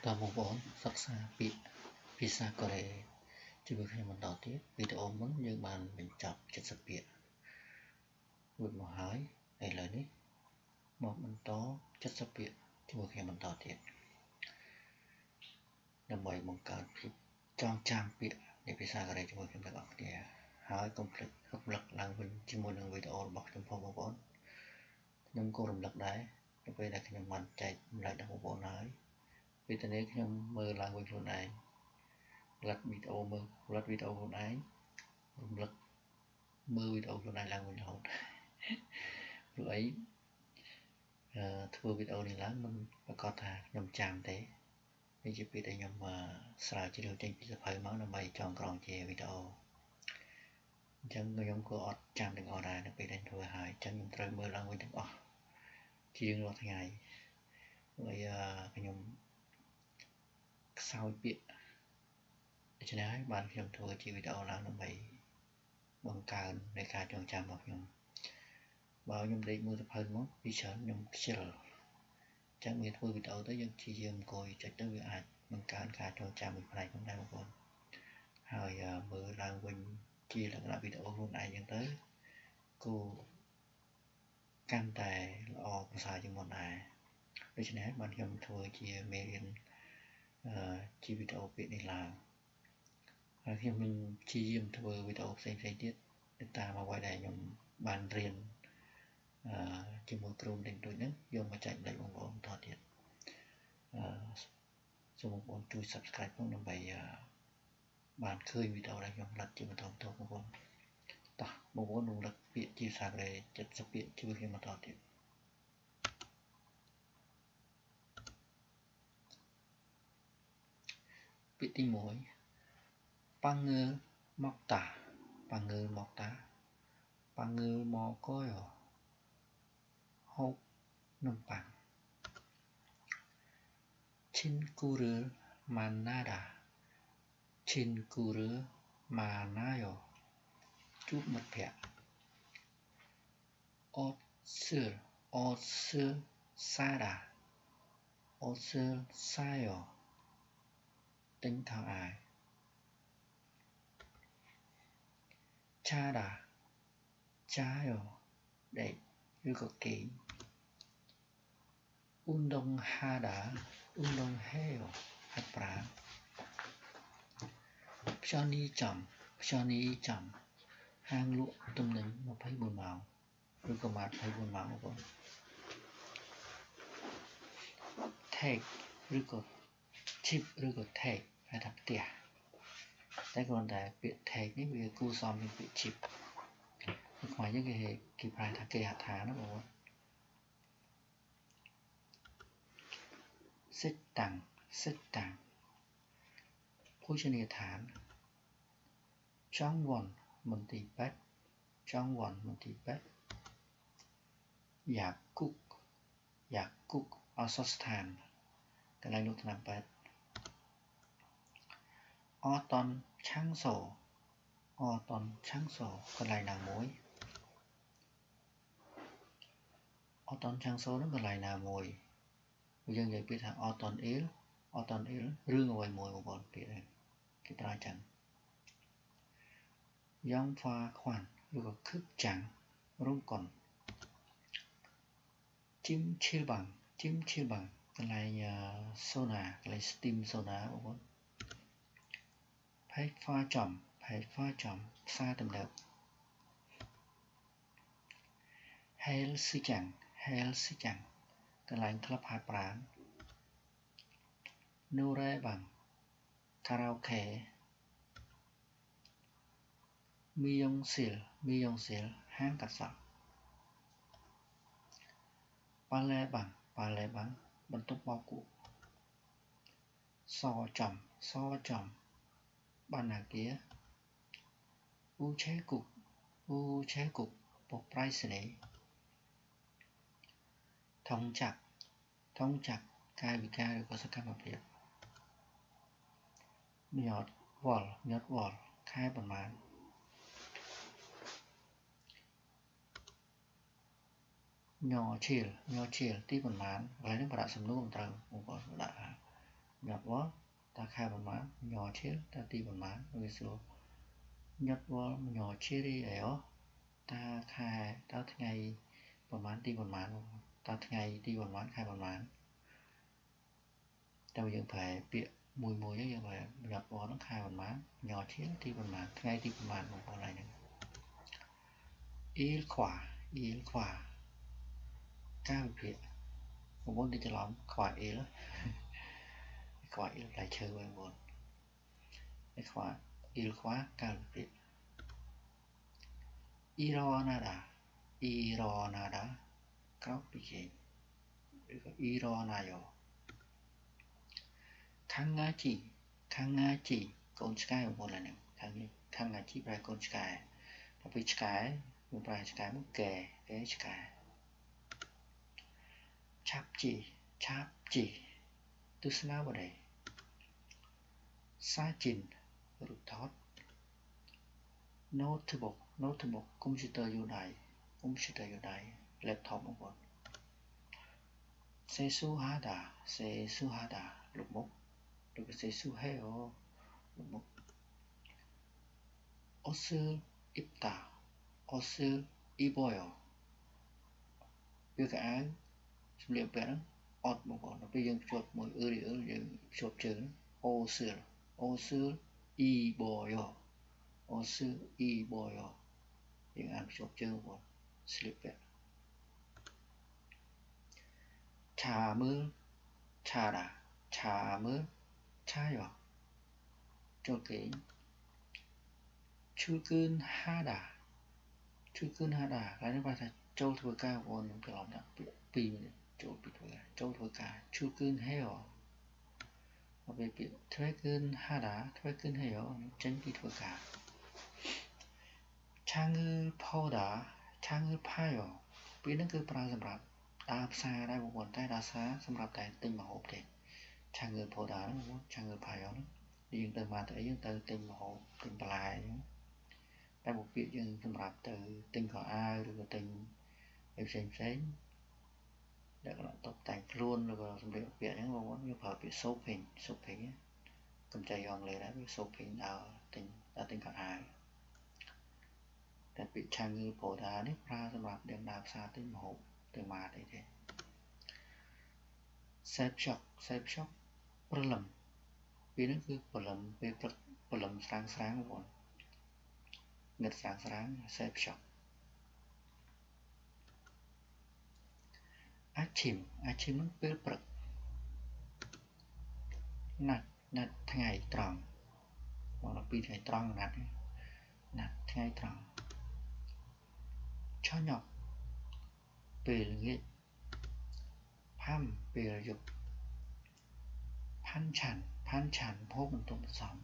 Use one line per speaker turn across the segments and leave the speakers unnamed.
តើបងប្អូនសិក្សាពាក្យភាសាកូរ៉េជាមួយខ្ញុំបន្តទៀតវីដេអូមុនយើងបានបញ្ចប់70ពាក្យរួចមកហើយឥឡូវនេះមកបន្ត70ពាក្យជាមួយខ្ញុំបន្តទៀតដើម្បីបង្កើតភាពចងចាំពាក្យនៃភាសាកូរ៉េជាមួយខ្ញុំទាំងអស់គ្នាហើយកុំភ្លេចរំលឹកឡើងវិញជាមួយនឹងវីដេអូរបស់ខ្ញុំផងបងប្អូនខ្ញុំក៏រំលឹកដែរនៅពេលដែលខ្ញុំបានចែកម្លែកដល់បងប្អូនហើយពេលនេះខ្ញុំមើលឡើងវិញខ្លួនឯងផលិតវីដេអូខ្លួនឯងរំលឹកមើលវីដេអូខ្លួនឯងឡើងវិញរហូតព្រោះអីធ្វើវីដេអូនេះឡើងមិនប្រកាសថាខ្ញុំចាំទេនេះជាពេលដែលខ្ញុំស្រាវជ្រាវចេញពីសៀវភៅមកដើម្បីចងក្រងជាវីដេអូអញ្ចឹងខ្ញុំក៏អត់ចាំទាំងអស់ដែរនៅពេលដែលធ្វើហើយអញ្ចឹងខ្ញុំត្រូវមើលឡើងវិញទាំងអស់ជារៀងរាល់ថ្ងៃហើយខ្ញុំខ្សោយពាក្យដូច្នេះហើយបានខ្ញុំធ្វើជាវីដេអូឡើងដើម្បីបង្កើននៃការចងចាំរបស់ខ្ញុំបើខ្ញុំដេកមើលសៀវភៅមកពីច្រើនខ្ញុំខ្ជិលចឹងមានធ្វើវីដេអូទៅយើងព្យាយាមអង្គុយចុចទៅវាអាចបង្កើនការចងចាំមួយផ្នែកផងដែរបងប្អូនហើយមើលឡើងវិញជាលក្ខណៈវីដេអូខ្លួនឯងចឹងទៅគូកាន់តែល្អប្រសើរជាងមុនដែរដូច្នេះបានខ្ញុំធ្វើជាមេរៀនជាវីដេអូពាក្យនេះឡើងហើយខ្ញុំនឹងព្យាយាមធ្វើវីដេអូផ្សេងៗទៀតតាមអ្វីដែលខ្ញុំបានរៀនជាមួយគ្រូបន្តិចបន្តួចហ្នឹងយកមកចែកម្លែកបងប្អូនបន្តទៀតសូមបងប្អូនជួយ Subscribe ផងដើម្បីបានឃើញវីដេអូដែលខ្ញុំផលិតជាបន្តបន្ទាប់បងប្អូនតោះបងប្អូនរំលឹកពាក្យជាភាសាកូរ៉េ70ពាក្យជួយខ្ញុំបន្តទៀតពាក្យទី1ប៉ាងើមកតាប៉ាងើមកតាប៉ាងើមកកយហូបនំប៉័ងឈិនគូរើម៉ាណាដាឈិនគូរើម៉ាណាយ៉ូជួបមិត្តភក្តិអតសឺសាដាអតសឺសាយ៉ូទិញខោអាវឆាដាចាយ៉ូដេកឬក៏គេងអ៊ុនដុងហាដាអ៊ុនដុងហេយ៉ូហាត់ប្រាណខ្យល់នេះចំហាងលក់ទំនិញ24ម៉ោងឬក៏ម៉ាត24ម៉ោងបងប្អូន Take ឬក៏ Tip ឬក៏ Take ហៅថាផ្ទះតែគ្រាន់តែពាក្យ Take នេះវាគួរសមនឹងពាក្យ Chip នៅខ្មែរយើងគេប្រើថាគេហដ្ឋានណាបងប្អូន Sit down ភោជនីយដ្ឋានចង់វ៉ាន់មន្ទីរពេទ្យយ៉ាគុកឱសថស្ថានកន្លែងលក់ថ្នាំពេទ្យអតនឆាំងសូកន្លែងណាមួយអតនឆាំងសូហ្នឹងកន្លែងណាមួយយើងនិយាយពាក្យថាអតនអ៊ីលរឿងអ្វីមួយបងប្អូនពាក្យហ្នឹងគេប្រើចឹងយ៉ងហ្វាខ្វាន់ឬក៏ខឹកចាំងរោងកុនជីមឈីលបាំងកន្លែងសូណាកន្លែង steam សូណាបងប្អូនផេកហ្វាចំផ្សារទំនើប Hell ស៊ីចាំងកន្លែងក្លឹបហាត់ប្រាណ នូរ៉េបាំងខារ៉ាអូខេមីយ៉ុងស៊ីលហាងកាត់សក់ប៉ាឡេបាំងបន្ទប់បោកគក់សចំបណ្ណាគារអ៊ូឆេគុកពុកប្រៃសណីថងចាក់កាយវិការឬក៏សកម្មភាពញាត់វល់ខែប្រមាណញឈៀលទីប្រមាណកន្លែងនេះបដាក់សំណួរមិនត្រូវបងប្អូនដាក់ nhọt quá ta khai bằng má nhỏ chứ ta ti bằng má người số nhọt quá nhỏ chứ đi ấy ó ta khai ta ngày bằng má ti bằng má ta ngày ti bằng má khai bằng má ta bây giờ phải bịa mùi mùi như vậy nhọt quá nó khai bằng má nhỏ chứ ti bằng má ngày ti bằng má một con này nữa il khỏa cao bịa một môn đi cho lắm khỏa il khỏa il lại chơi với một khỏa il khóa cao bịa Ironada Kaupike Ironayo Kangachi con sky một lần nữa Kangachi phải con sky tapi sky một phải sky một kè cái sky chapchi tu sna vào đây sajin rụt thót notebook computer vô đây laptop một con sesuhada lục mốc được sesuheo lục mốc osu iboyo việc cái xâm liệu bé ọt một con nó bây giờ chuột mỗi đi giờ chuột chữ osu iboyo những ăn chuột chữ một con slip bé 차물 차요 저기 출근하다 cái bài châu thừa ca của những cái lòng đặc pi châu bị thừa châu thừa ca 출근해요 về bị 퇴근해요 tránh bị thừa ca 창을 파요 biến nó cứ pra sầm rạp đa xa đây một nguồn tay đa xa sầm rạp tại tinh mà hộp thì 창을 보다 창을 봐요 điền từ mà tới từ tinh mà hộp tinh bà lại đây một việc dân sầm rạp từ tinh có ai rồi tinh em xem để các bạn tóc tành luôn rồi xong việc việc những món như phải bị số hình cầm chạy gòn lấy đã bị số hình nào tinh có aiแต่ปิดชางือโผดานี่พระสำหรับเดือนดาวซาติมโหtừ mà đây thế xếp chócประลำปีนั้นคือประลำเป็นประลำsángก่อนเงินsáng xếp chócอาชิมมันเป็นปรึกนัดថ្ងៃត្រង់មកដល់ពីថ្ងៃត្រង់ណាត់ថ្ងៃត្រង់저녁ពេលល្ងាចផាំពេលយប់ផាន់ឆាន់ហូបបន្ទប់សំ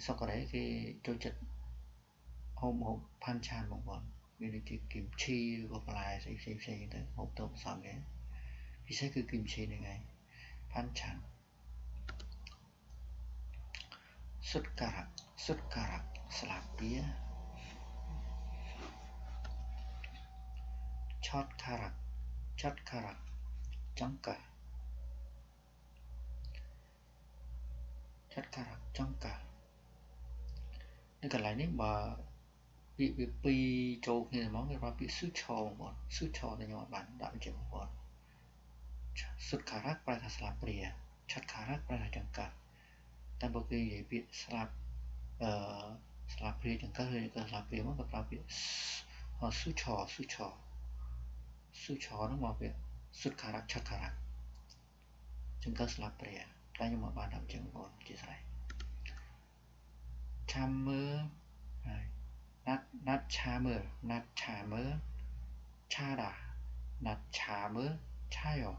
សកđấyគេចូលចិត្តហូបផាន់ឆាន់បងប្អូនមានដូចជាគីមឈីឬក៏បន្លែផ្សេងទៅហូបទៅសំគេពិសេសគឺគីមឈីហ្នឹងឯងផាន់ឆាន់សុតការៈស្លាបព្រាឆតការៈចង្កឹះនៅកន្លែងនេះបើពាក្យវាពីរចូលគ្នាហ្មងគេថាពាក្យស៊ូឆបងប្អូនស៊ូឆតែខ្ញុំអត់បានដាក់អញ្ចឹងបងប្អូនសុតការៈប្រែថាស្លាបព្រាឆតការៈប្រែថាចង្កឹះតែបើគេនិយាយពាក្យស្លាបព្រាចង្កឹះឬក៏ស្លាបព្រាមកគេប្រើពាក្យស៊ូឆហ្នឹងមកពាក្យសុតការៈឆតការៈចង្កឹះស្លាបព្រាតែខ្ញុំអត់បានដាក់អញ្ចឹងបងប្អូនជាស្រេចឆាមើណាត់ឆាមើឆាដាណាត់ឆាមើឆាយោ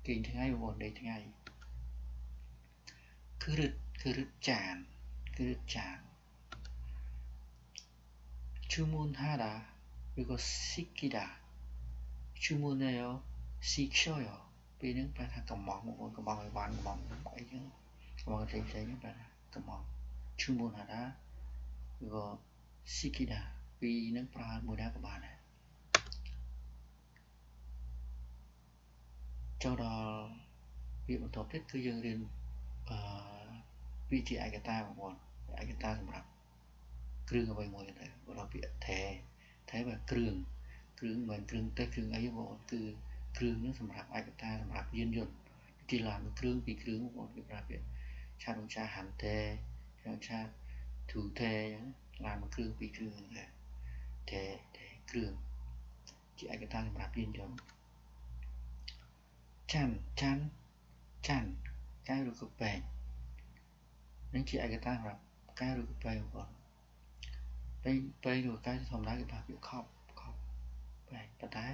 គេងថ្ងៃបងប្អូនដេកថ្ងៃគឺរឹតចាន주문하다 그리고 시키다 주문해요 시켜요ពេលហ្នឹងប្រែថាកំងបងប្អូនកំងឲ្យបានកំងអីចឹងកំងផ្សេងហ្នឹងប្រែថាកំង주문하다 그리고 시키다ពីរហ្នឹងប្រើមួយដែរក៏បានដែរចូលដល់ việcបន្ទាប់ទៀតគឺយើងរៀនពាក្យជាឯកតាបងប្អូនឯកតាសម្រាប់គ្រឿងអ្វីមួយទៅបើពាក្យថែបើគ្រឿងមិនគ្រឿងទេសគ្រឿងអីបងប្អូនគឺគ្រឿងហ្នឹងសម្រាប់ឯកតាសម្រាប់យានយន្តជាឡានគ្រឿងពីរគ្រឿងបងប្អូនគេប្រើពាក្យឆារុំឆាហាន់ទេឆារុំឆាធូទេឡានមួយគ្រឿងពីរគ្រឿងដែរទេគ្រឿងជាឯកតាសម្រាប់យានយន្តចាន់កែវឬក៏ពេងនឹងជាឯកតាសម្រាប់កែវឬក៏ពេងបងប្អូនពេងឬក៏កែវធម្មតាគេប្រើពាក្យខប់ពេងប៉ុន្តែ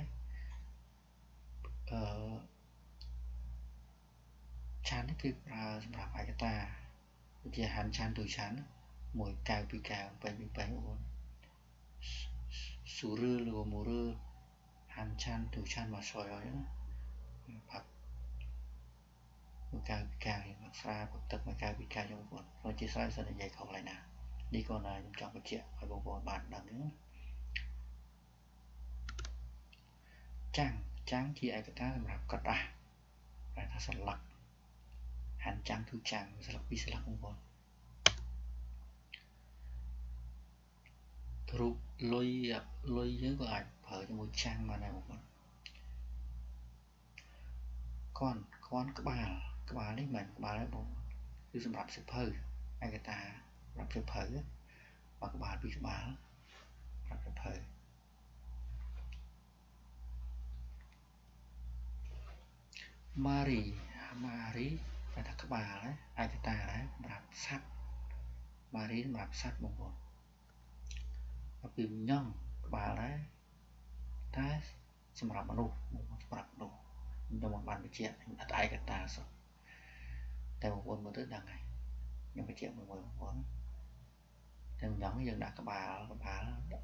ឆាន់នេះគឺប្រើសម្រាប់ឯកតាដូចជាហាន់ឆាន់ទូឆាន់មួយកែវពីរកែវពេងបងប្អូនស៊ូរឿឬក៏មូរឿហាន់ឆាន់ទូឆាន់មកសយអញ្ចឹងផឹកមួយកែវពីរកែវមកស្រាផឹកទឹកមួយកែវពីរកែវបងប្អូនព្រោះជាស្រ័យសិននិយាយខុសឡើយណានេះក៏ណាខ្ញុំចង់បញ្ជាក់ឲ្យបងប្អូនបានដឹងចាំងជាឯកតាសម្រាប់ក្រដាស់តែថាសន្លឹកហាន់ចាំងទូចាំងសន្លឹកពីរសន្លឹកបងប្អូនរូបលុយយើងក៏អាចប្រើជាមួយចាំងបានដែរបងប្អូនគន់ក្បាលនេះមិនក្បាលទេបងគឺសម្រាប់សិភៅឯកតាសម្រាប់សិភៅបើក្បាលពីរក្បាលសម្រាប់សិភៅម៉ារីតែថាក្បាលឯកតាដែរសម្រាប់សត្វម៉ារីសម្រាប់សត្វបងប្អូនពីញ៉ង់ក្បាលដែរតែសម្រាប់មនុស្សសម្រាប់មនុស្សខ្ញុំមិនបានបញ្ជាក់អត់ឯកតាសោះតែបងប្អូនមើលទៅដឹងហើយខ្ញុំបញ្ជាក់មួយបងប្អូនតែញ៉ង់យើងដាក់ក្បាល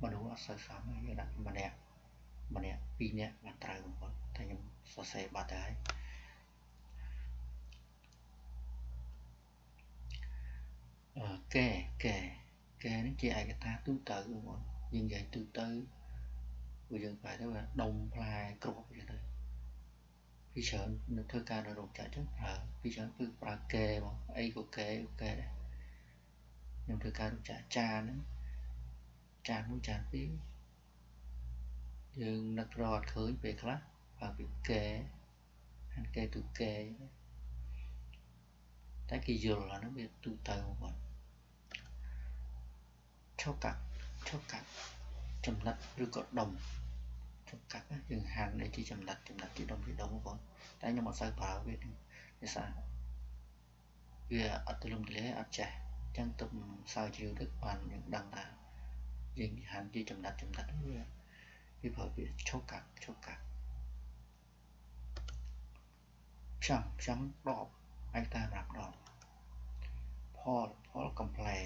មនុស្សអត់សូវសមយើងដាក់ម្នាក់ពីរនាក់បានត្រូវបងប្អូនតែខ្ញុំសរសេរបាត់ទៅហើយកែនេះជាឯកតាទូទៅបងប្អូនយើងនិយាយទូទៅព្រោះយើងបែរទៅដុំផ្លែគ្រាប់អញ្ចឹងទៅពីច្រើននៅធ្វើការនៅរោងចក្រអញ្ចឹងប្រើពីច្រើនគឺប្រើកែបងអីក៏កែដែរខ្ញុំធ្វើការរោងចក្រចានមួយចានពីរយើងនឹករកអត់ឃើញពេលខ្លះប្រើពីកែហាន់កែទូកែតែគេយល់អានោះវាទូទៅបងប្អូនឈប់កាត់ចំណិតឬក៏ដុំឈប់កាត់យើងហាន់ឲ្យជាចំណិតជាដុំបងប្អូនតែខ្ញុំអត់សូវប្រើវាដោយសារវាអត់ទូលំទូលាយអត់ចេះអញ្ចឹងទៅសើជ្រាវទឹកបានយើងដឹងថាយើងហាន់ជាចំណិតវាប្រើពាក្យឈប់កាត់ផ្សំដបឯកតាសម្រាប់ដបផលកំប្លែ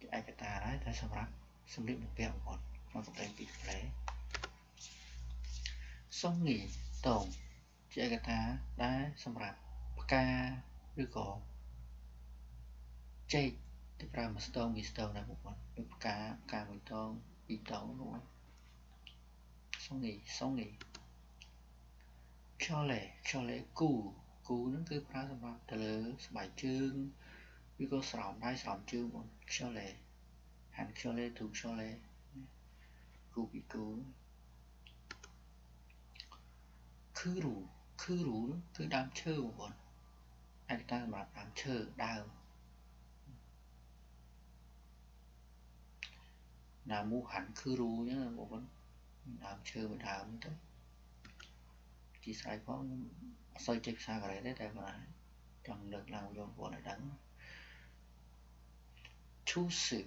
ជាឯកតាដែរតែសម្រាប់សម្លៀកបំពាក់បងប្អូនក្នុងកំប្លែពីរកំប្លែសុងងីតងជាឯកតាដែរសម្រាប់ផ្កាឬក៏ចេកទៅប្រើមួយស្ទងពីរស្ទងដែរបងប្អូនដូចផ្កាមួយតងពីរតងបងប្អូនសុងងីខ្យល់គូហ្នឹងគឺប្រើសម្រាប់ទៅលើស្បែកជើងឬក៏ស្រោមដៃស្រោមជើងបងខ្យល់ហាន់ខ្យល់ទូខ្យល់គូពីគូខឺរូគឺដើមឈើបងប្អូនឯកតាសម្រាប់ដើមឈើដើមណាមូហាន់ខឺរូអញ្ចឹងបងប្អូនដើមឈើមួយដើមទៅជាស្រ័យផងអត់សូវចេះភាសាកូរ៉េទេតែប៉ុន្តែចង់លើកឡើងឲ្យបងប្អូនឲ្យដឹងឈូសឺ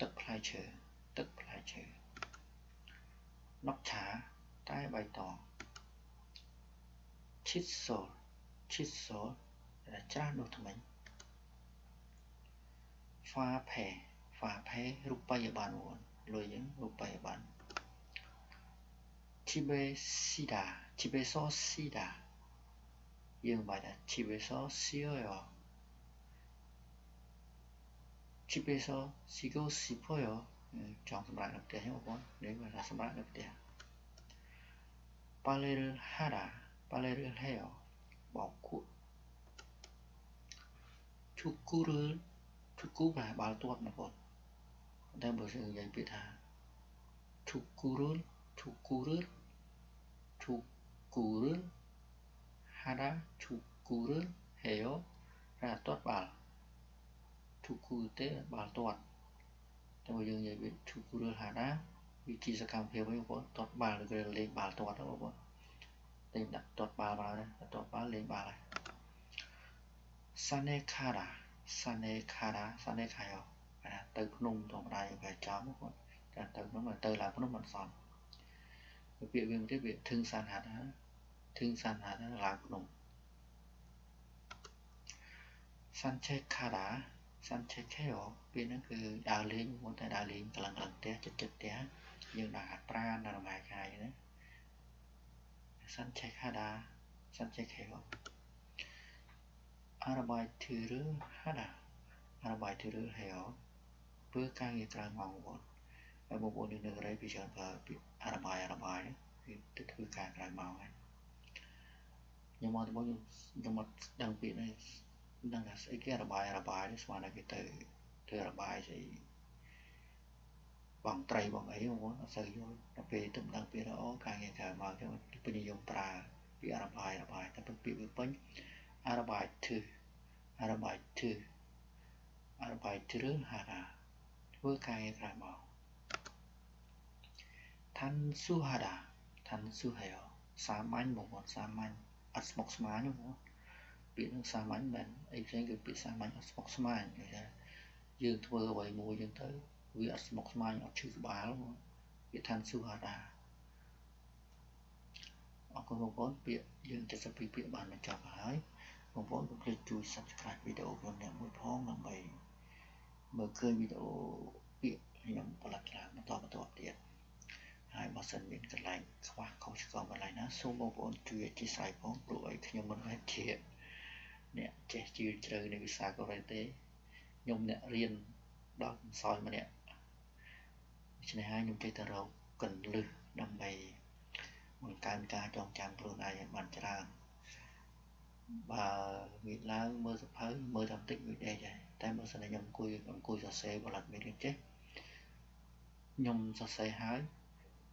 ទឹកផ្លែឈើណុកឆាតែបៃតងឈីតសូលដែលច្រាស់នោះថ្មិញហ្វាផេរូបិយប័ណ្ណបងលុយហ្នឹងរូបិយប័ណ្ណជីបេសោស៊ីដាយើងបាយថាជីបេសោស៊ីយោជីបេសោស៊ីកូស៊ីផូយោចង់សម្រាប់នៅផ្ទះបងប្អូននេះគាត់ថាសម្រាប់នៅផ្ទះប៉ាឡេរហាដាប៉ាឡេរហេយោប bọc cuộn chúc cú là bao tuột một cột đang bữa sự dạy biết thà chúc cú rớt hada chúc cú rớt heo ra tuột bảo chúc cú tế bảo tuột đang bữa sự dạy biết chúc cú rớt hada vị trí sẽ cầm phiếu với một tuột bảo được lên bảo tuột đó một tên đặt tuột bảo vào đây tuột bảo lên bảo này Sanekara từ nung tổng đài về chó một con từ nó mà từ là nó mình son việc viên cái việc thương san hạt đó là nung Sanekara Sanekeo bên nóคือดาวเลี้ยงมันแต่ดาวเลี้ยงกำลังเตะจุดเตะnhưng là hạt ra là bài khai đấy Sanekara Sanekeo Arbeiter hada Arbeiter heo ធ្វើការងារក្រៅម៉ោងបងហើយបងប្អូននៅរៃពីច្រើនប្រើពាក្យអារបាយគឺទៅធ្វើការក្រៅម៉ោងហើយខ្ញុំមកទៅខ្ញុំមកដឹងពាក្យនេះដឹងថាស្អីគេអារបាយនេះស្មានតែគេទៅធ្វើអារបាយស្អីបងត្រីបងអីបងប្អូនអត់សូវយល់ដល់ពេលទៅដឹងពាក្យអូការងារក្រៅម៉ោងចឹងពេញនិយមប្រើពាក្យអារបាយតែពាក្យវាពេញអារបាយហារ៉ាធ្វើការងារក្រៅម៉ោងTansuhada សាមញ្ញបងប្អូនសាមញ្ញអត់ស្មុគស្មាញបងប្អូនពាក្យនឹងសាមញ្ញមែនអីផ្សេងគឺពាក្យសាមញ្ញអត់ស្មុគស្មាញគឺថាយើងធ្វើអ្វីមួយយើងទៅវាអត់ស្មុគស្មាញអត់ឈឺក្បាលពាក្យ Tansuhada អរគុណបងប្អូនពាក្យយើង72ពាក្យបានបញ្ចប់ហើយបងប្អូនកុំភ្លេចជួយ Subscribe វីដេអូខ្ញុំអ្នកមួយផងដើម្បីមើលឃើញវីដេអូពាក្យខ្ញុំផលិតឡើងបន្តទៀតហើយបើសិនមានកន្លែងខ្វះខុសឆ្គងកន្លែងណាសូមបងប្អូនជួយអធិស្ឋានផងព្រោះឲ្យខ្ញុំមិនមែនជាអ្នកចេះជឿជ្រៅនៃវិសាកូរ៉េទេខ្ញុំអ្នករៀនដល់សោយម្នាក់ដូច្នេះហើយខ្ញុំចេះតែរកកន្លឹះដើម្បីបង្កើនការចងចាំខ្លួនឯងឲ្យបានច្រើនបើវាឡើងមើលសភៅមើលតែបន្តិចវាដេកហើយតែបើសិនតែខ្ញុំអង្គុយសរសេរផលិតមេរៀនចេះខ្ញុំសរសេរហើយ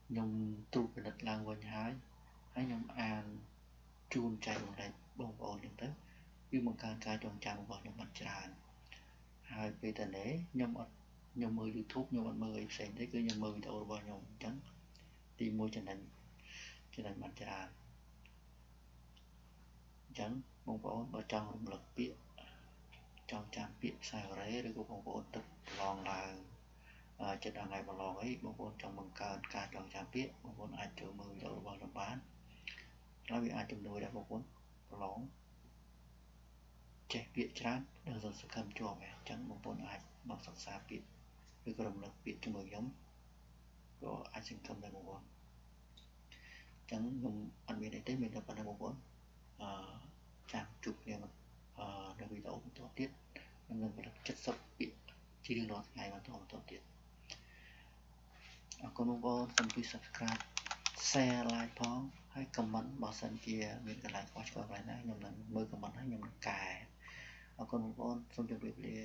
ខ្ញុំត្រួតពិនិត្យឡើងវិញហើយខ្ញុំអានជូនចែករំលែកបងប្អូនហ្នឹងទៅវាបង្កើនការចងចាំរបស់ខ្ញុំបានច្រើនហើយពេលតនេះខ្ញុំមើល YouTube ខ្ញុំអត់មើលអីផ្សេងទេគឺខ្ញុំមើលវីដេអូរបស់ខ្ញុំអញ្ចឹងទី1ចំណេញបានច្រើនអញ្ចឹងបងប្អូនបើចង់រំលឹកពាក្យចង់ចាំពាក្យភាសាកូរ៉េឬក៏បងប្អូនទៅប្រឡងឡើងចិត្តថ្ងៃប្រឡងអីបងប្អូនចង់បង្កើនការចងចាំពាក្យបងប្អូនអាចចូលមើលវីដេអូរបស់ខ្ញុំបានហើយវាអាចជំនួយដល់បងប្អូនប្រឡងចេះពាក្យច្រើននិងសង្ឃឹមជាប់អញ្ចឹងបងប្អូនអាចមកសិក្សាពាក្យឬក៏រំលឹកពាក្យជាមួយខ្ញុំក៏អាចសង្ឃឹមដែរបងប្អូនអញ្ចឹងខ្ញុំអត់មានអីទេមានតែប៉ុណ្្នឹងបងប្អូនចាំជួបគ្នានៅវីដេអូបន្តទៀតខ្ញុំនឹងផលិត70ពាក្យជារៀងរាល់ថ្ងៃបន្តទៀតអរគុណបងប្អូនសូមជួយ Subscribe Share Like ផងហើយ Comment បើសិនជាមានកន្លែងខ្វះឆ្គងកន្លែងណាខ្ញុំនឹងមើល Comment ហើយខ្ញុំនឹងកែអរគុណបងប្អូនសូមជម្រាបលា